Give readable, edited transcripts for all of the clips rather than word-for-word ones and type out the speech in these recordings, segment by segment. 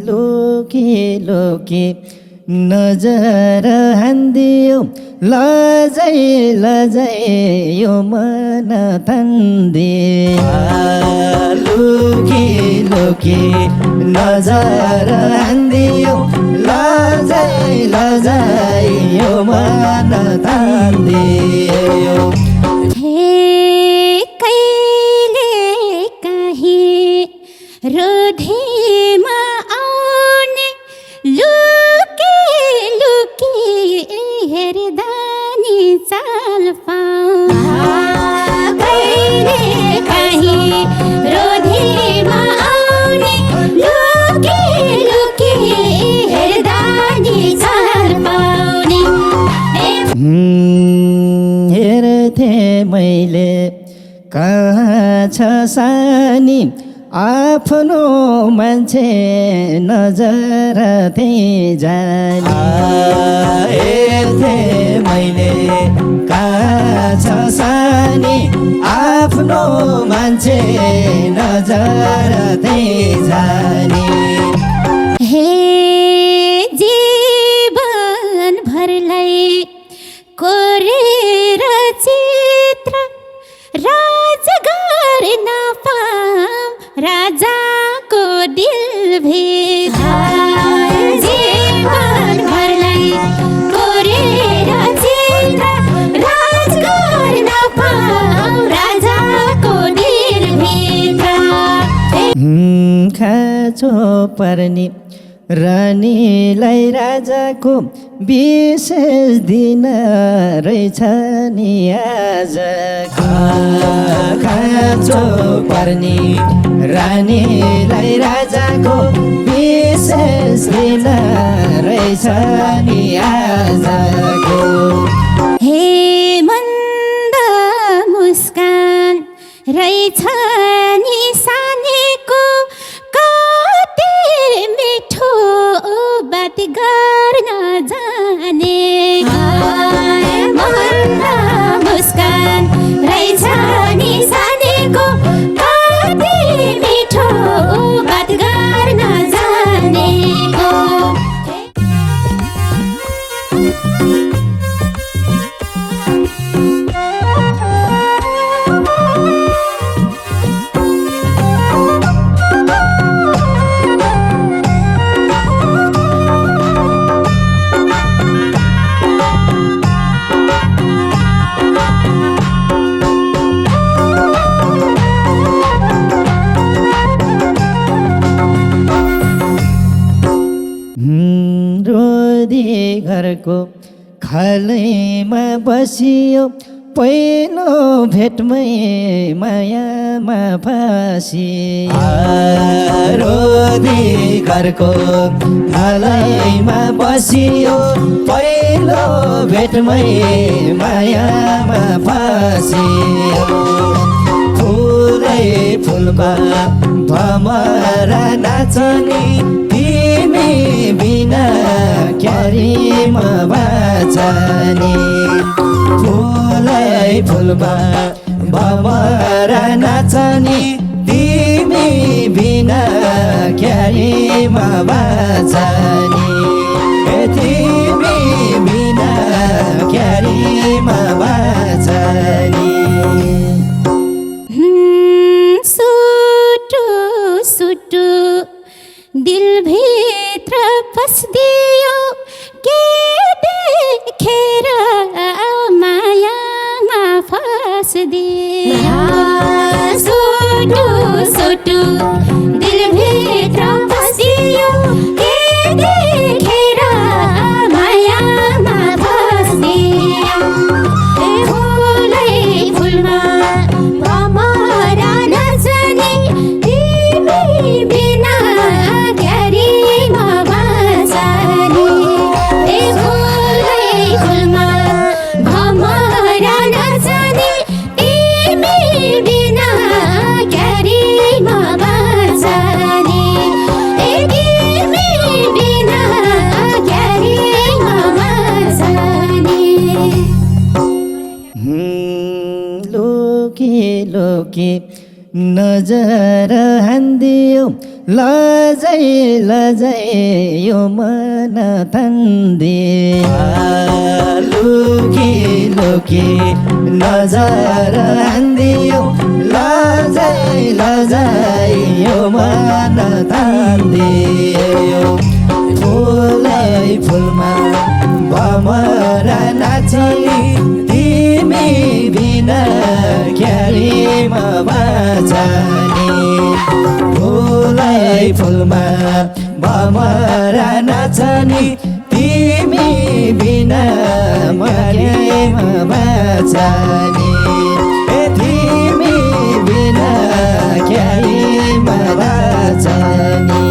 लोकी लोकी नजर हान्दियो लजै लजै यो मन थन्दे लोकी लोकी नजर हान्दियो लजै लजै यो मन थन्दे रोधेमा आउने लुके लुके हेर्दा नि चाल कहिले काहीँ रोधेमा आउने लुके लुके हेर्दा नि चाल पाउने हेर्थे मैले कहाँ छ सानी आफ्नो मान्छे नजर त्यही जानी हेर्थे मैले कहाँ छ सानी आफ्नो मान्छे नजर त्यही जानी हे जीवन भरलाई कोरेर चित्र राजगार नपाम राजाको दिल भेदा जीवन भरलाई कोरेर चित्र राजगार नपाम राजाको दिल भेदा खाँचो पर्ने रानीलाई राजाको विशेष दिन रहेछ नि आज खाँचो पर्ने रानीलाई राजाको विशेष दिन रहेछ नि आजको हे मन्द मुस्कान रहेछ नि सानीको कति मिठो बात गर्न जाने मन्द मुस्कान रहेछ नि सानीको कति मिठो बात गर्न जानेको रोधी घरको खालैमा बसियो पहिलो भेटमै मायामा फासियो रोधी घरको खालैमा बसियो पहिलो भेटमै मायामा फासियो फुलै फुलमा भमरा नाचनी तिमी बिना क्यारीमा बाँचनी फुलै फुलमा भमरा नाचनी तिमी बिना क्यारीमा बाँचनी तिमी बिना क्यारीमा बाँचनी सुटु दिलभित्र पस्दियो के देखेर मायामा फस्दियो सुटु दिलभित्र पस्दियो के देखेर मायामा फस्दियो फुलै फुलमा भमरा नाचनी तिमी बिना क्यारीमा बाँचनी फुलै फुलमा भमरा नाचनी तिमी बिना क्यारीमा बाँचनी तिमी बिना क्यारीमा बाँचनी लोकी लोकी नजर हान्दियो लजै लजै यो मन तन्दे लुकी लुकी नजर हान्दियो लजै लजै यो मन तान्दियो फुलै फुलमा भमरा नाचनी तिमी बिना क्यारी म बाँचनी फुलै फुलमा भमरा नाचनी तिमी बिना म बाँचनी तिमी बिना क्यारी म बाँचनी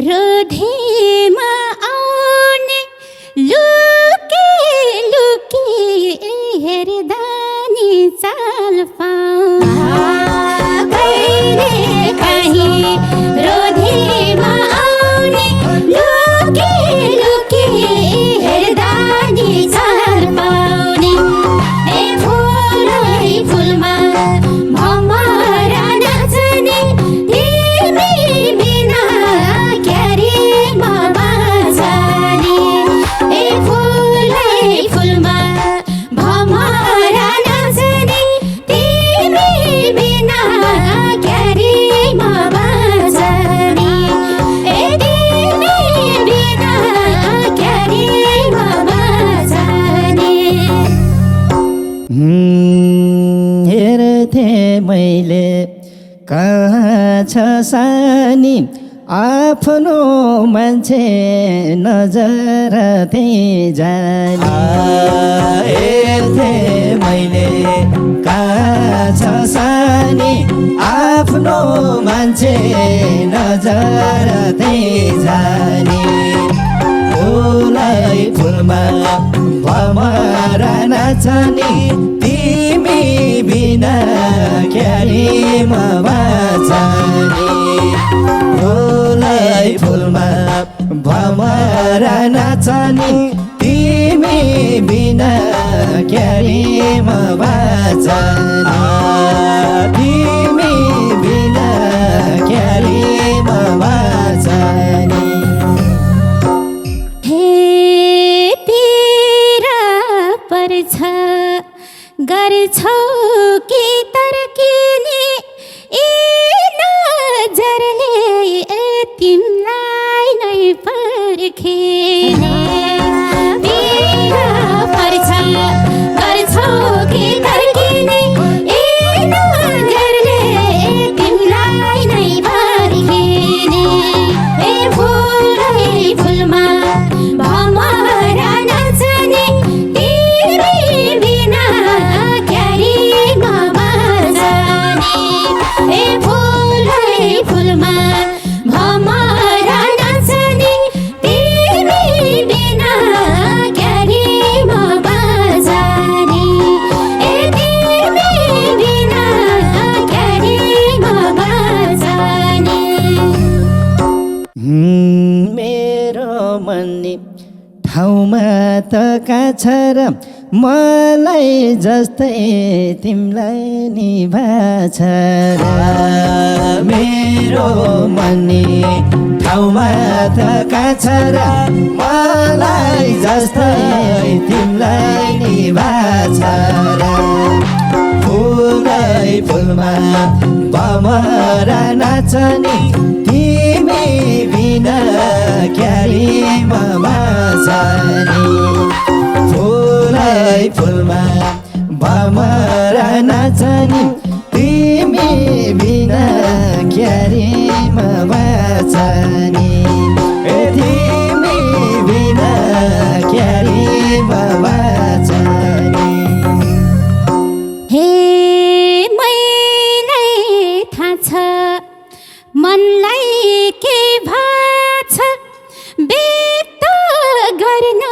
रोधेमा आउने लुके लुके हेर्दा नि चाल कहिले कहीँ रोधेमा आउने लुके लुके हेर्दा नि चाल पाउने फुलै फुलमा भमरा नाच्ने तिमी बिना क्यारी म बाँचनी फुलै फुलमा भमरा नाच्ने तिमी बिना क्यारी म बाँचनी तिमी बिना क्यारी म बाँचनी हेर्थे मैले कहाँ छ सानी आफ्नो मान्छे नजर त्यही जानी हेर्थे मैले कहाँ छ सानी आफ्नो मान्छे नजर त्यही जानी फुलै फुलमा भमरा नाचनी तिमी बिना क्यारी म बाँचनी फुलै फुलमा भमरा नाचनी तिमी बिना क्यारी म बाँचनी तिमी बिना क्यारी म बाँचनी पर्छ गर्छौ कि तर्किने नजरले तिमीलाई नै पर्खिने पर्छ गर्छौ कि तर्किने नजरले तिमीलाई नै पर्खिने फुलै फुलमा भमरा नाच्ने तिमी बिना क्यारी म बाँचनी फुलै फुलमा भमरा नाच्ने तिमी बिना क्यारी म बाँचनी तिमी बिना क्यारी म बाँचनी मेरो मन्नी ठाउँमा त कहाँ छ र मलाई जस्तै तिमीलाई नि भाछ र मेरो मन्नी ठाउँमा त कहाँ छ र मलाई जस्तै तिमीलाई नि भाछ र फुलै फुलमा भमरा नाचनी तिमी बिना क्यारी म बाँचनी फुलै फुलमा भमरा नाचनी तिमी बिना क्यारी म बाँचनी तिमी बिना क्यारी म बाँचनी मैलाई थाहा छ मनलाई के भाछ व्यक्त गर्न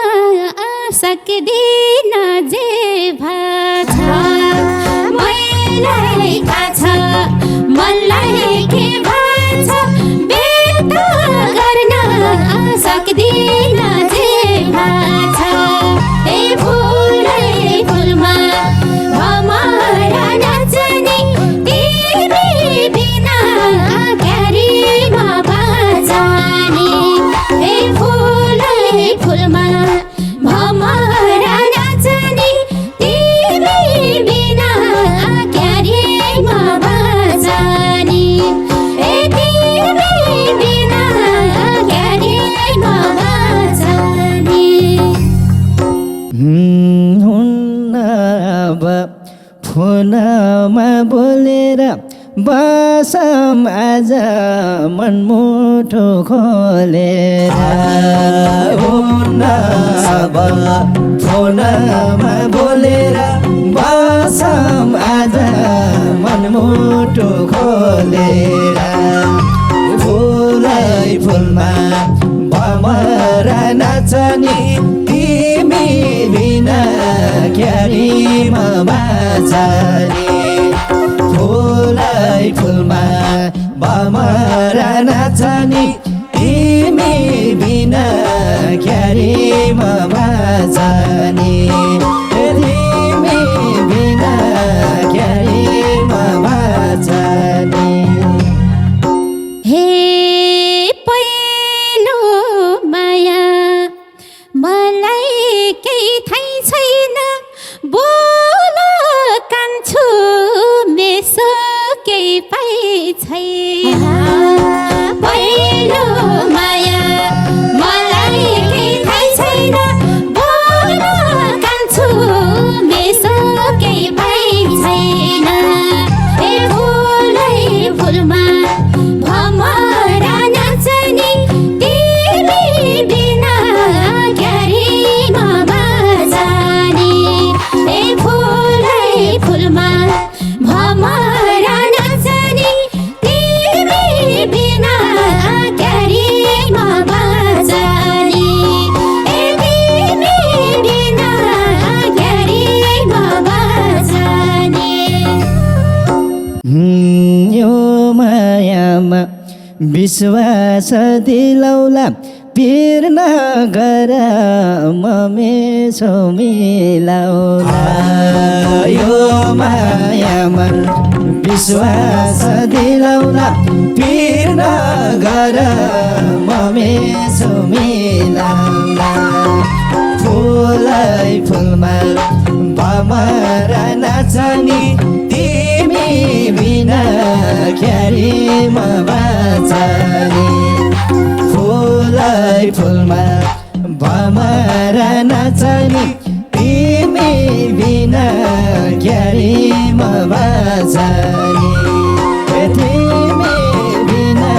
सक्दिन जे भाछ मैलाई थाहा छ मनलाई के भाछ व्यक्त गर्न सक्दिन जे भाछ फुलै फुलमा फोनमा बोलेर बसम आज मनमुठो खोलेर फोनमा बोलेर बसम आज मनमुठो खोलेर फुलै फुलमा भमरा नाचनी तिमी बिना क्यारीमा बाँचनी फुलै फुलमा भमरा नाचनी तिमी बिना क्यारीमा बाँचनी तिमी बिना क्यारीमा बाँचनी हे पहिलो माया मलाई केही थाहै छैन बोल कान्छु मेसो केही पाइ छैन पहिलो माया मलाई केही थाहै छैन बोल कान्छु मेसो केही पाइ छैन ए फुलै फुलमा भमरा नाचनी तिमी बिना क्यारीमा बाँचनी ए फुलै फुलमा भमरा नाचनी तिमी बिना क्यारीमा बाँचनी ए तिमी बिना क्यारीमा बाँचनी यो मायामा विश्वास दिलौला पिर नगर ममेसो मिलाउला यो मायामा विश्वास दिलौला पिर नगर ममेसो मिलाउला फुलै फुलमा भमरा नाचनी तिमी बिना क्यारीमा बाँचनी फुलै फुलमा भमरा नाचनी तिमी बिना क्यारीमा बाँचनी तिमी बिना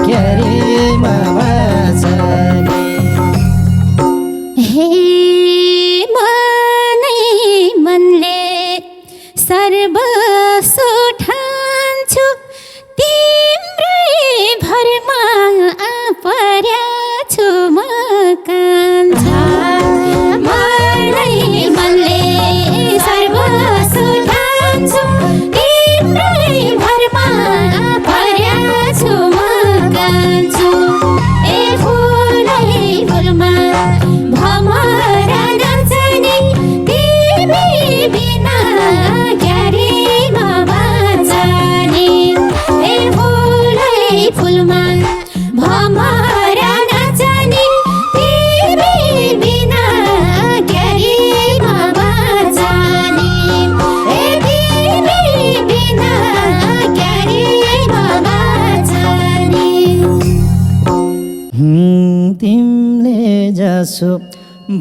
क्यारीमा बाँचनी हे मनै मनले सर्वस्व ठान्छु तिम्रै भरमा पर्याछु म कान्छा मनै मनले सर्वस्व ठान्छु तिम्रै भरमा पर्याछु म कान्छु ए फुलै फुलमा भमरा नाचनी तिमी बिना क्यारीमा बाँचनी ए फुलै फुलमा भमरा नाचनी तिमी बिना क्यारीमा बाँचनी ए तिमी बिना क्यारीमा बाँचनी तिमीले जसो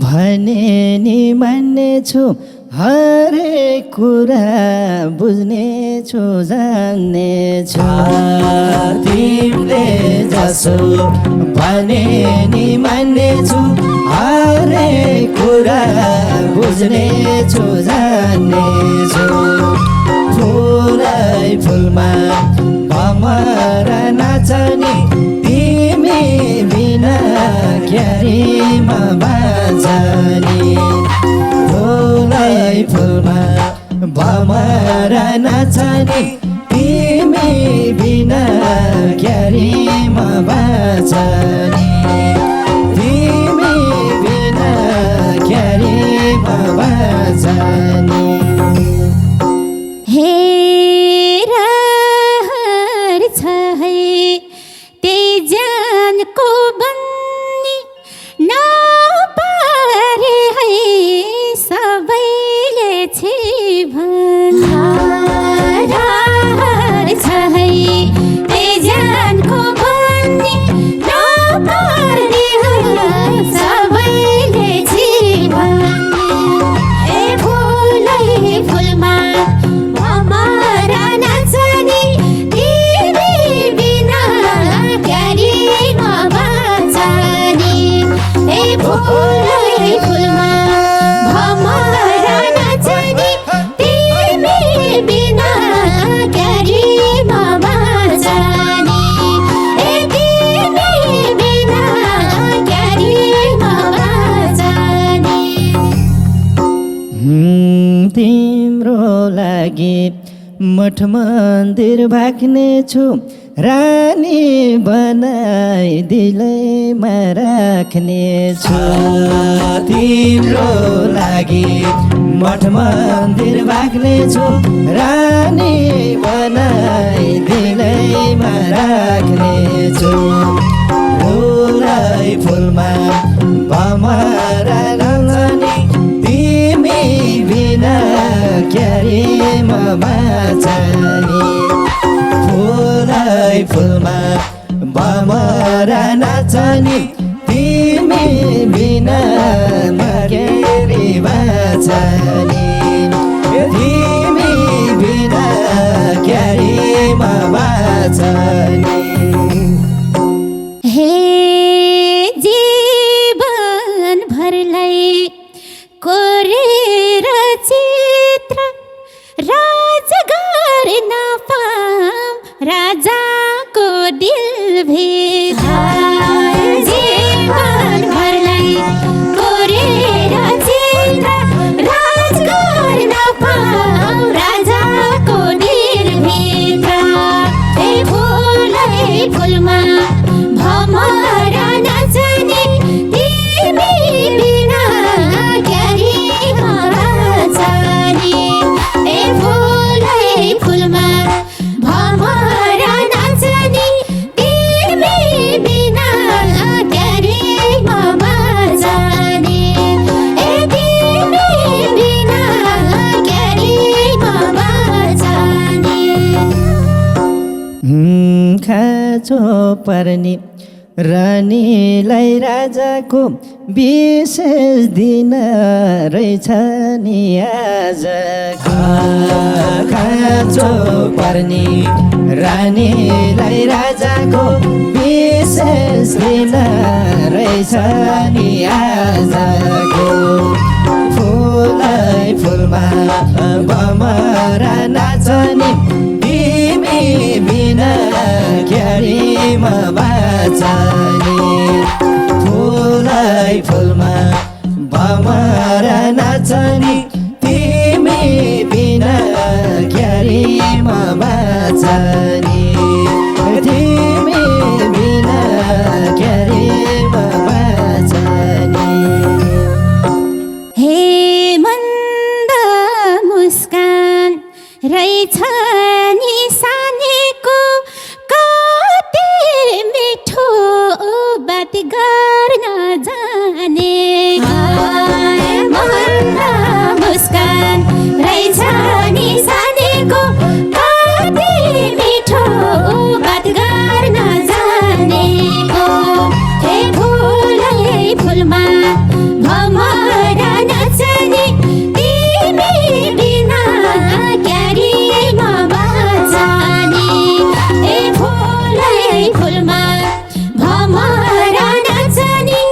भने नि मान्नेछु हरेक कुरा बुझ्नेछु जान्नेछु तिमीले जसो भने नि मान्नेछु हरेक कुरा बुझ्नेछु जान्नेछु फुलै फुलमा भमरा नाचनी तिमी बिना क्यारीमा बाँचनी फुलै फुलमा भमरा नाचनी तिमी बिना क्यारीमा बाँचनी तिमी बिना क्यारीमा बाँचनी हे रहर छ है त्यही ज्यानको बन्नी नपारे है सबैले छिभन्दा रहर छ है त्यही ज्यानको बन्नी नपारे है सबैले छिभन्दा ए फुलै फुलमा मठ मन्दिर भाग्ने छु रानी बनाई दिलैमा राख्ने छु तिम्रो लागि मठ मन्दिर भाग्ने छु रानी बनाई दिलैमा राख्ने छु फुलै फुलमा भमरा नजाने तिमी बिना क्यारे बाँचनी फुलै फुलमा भमरा नाचनी तिमी बिना क्यारे बाँचनी तिमी बिना क्यारे बाँचनी हे जीवन भरलाई कोरेर चित्र राजगार नपाम राजाको दिलभित्र जीवन भरलाई कोरेर चित्र राजगार नपाम राजाको दिलभित्र हे फुलै फुलमा भमरा नाचनी तिमी बिना क्यारे बाँचनी ए फुलै फुलमा भमरा नाचनी तिमी बिना क्यारे बाँचनी ए तिमी बिना क्यारे बाँचनी खाँचो पर्ने रानीलाई राजाको विशेष दिन रहेछ नि आज खाँचो पर्ने रानीलाई राजाको विशेष दिन रहेछ नि आजको फुलै फुलमा भमरा नाचनी तिमी बिना क्यारे बाँचनी फुलै फुलमा भमरा नाचनी तिमी बिना क्यारे बाँचनी तिमी बिना क्यारे बाँचनी हे मन्द मुस्कान रहेछ नि सानीको कति मिठो बात गर्न जाने मन्द मुस्कान रहेछ नि सानीको कति मिठो बात गर्न जानेको हे फुलै फुलमा भमरा नाचनी तिमी बिना क्यारे बाँचनी ए फुलै फुलमा भमरा नाचनी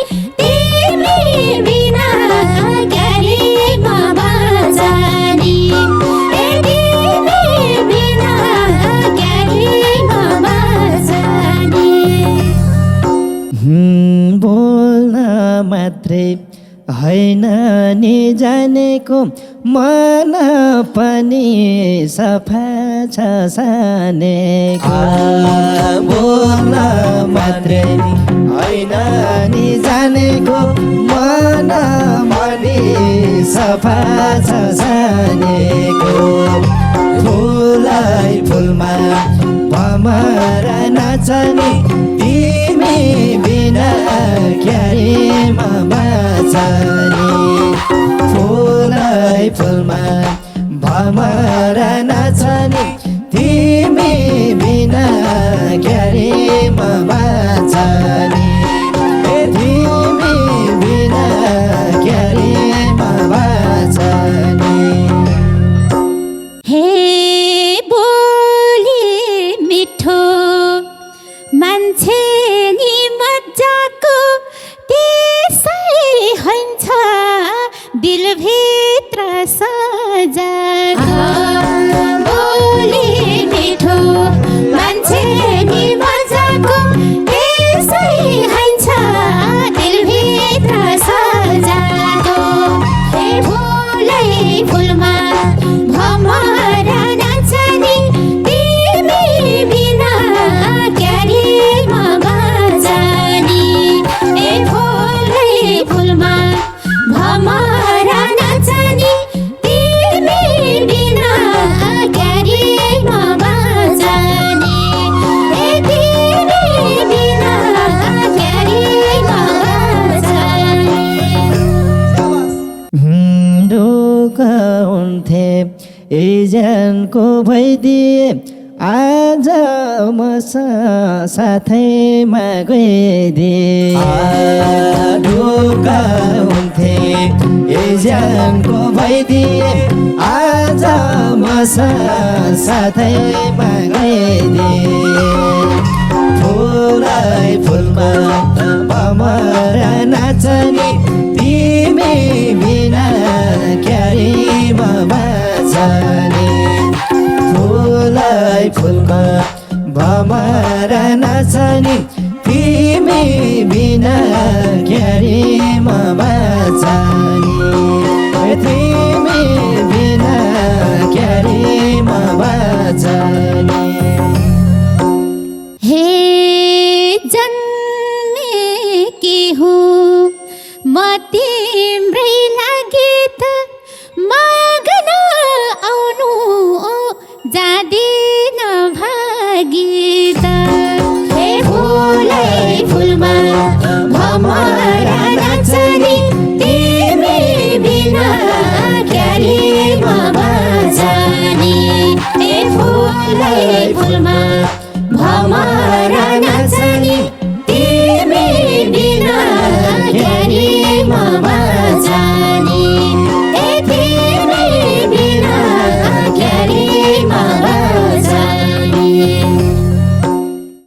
तिमी बिना क्यारे बाँचनी ए तिमी बिना क्यारे बाँचनी बोल्न मात्रै होइन नि जानेको मन पनि सफा छ सानेको बोल्न मात्रै होइन नि जानेको मन पनि सफा छ सानेको फुलै फुलमा भमरा नाचनी तिमी बिना क्यारे बाँचनी फुलै फुलमा भमरा नाचनी तिमी बिना क्यारे बाँचनी तिमी बिना क्यारे बाँचनी हे बोली मिठो मान्छे नि मजाको त्यसै हुन्छ दिलभित्र सजाको बोली मिठो मान्छे नि मजा ज्यानको भइदिए आज म साथैमा गइदिए ढोका हुन्थे ए ज्यानको भइदिए आज म साथैमा गइदिए फुलै फुलमा भमरा नाचनी तिमी बिना क्यारी म बाँचनी फुलै फुलमा भमरा नाचनी तिमी बिना क्यारी म बाँचनी तिमी बिना क्यारी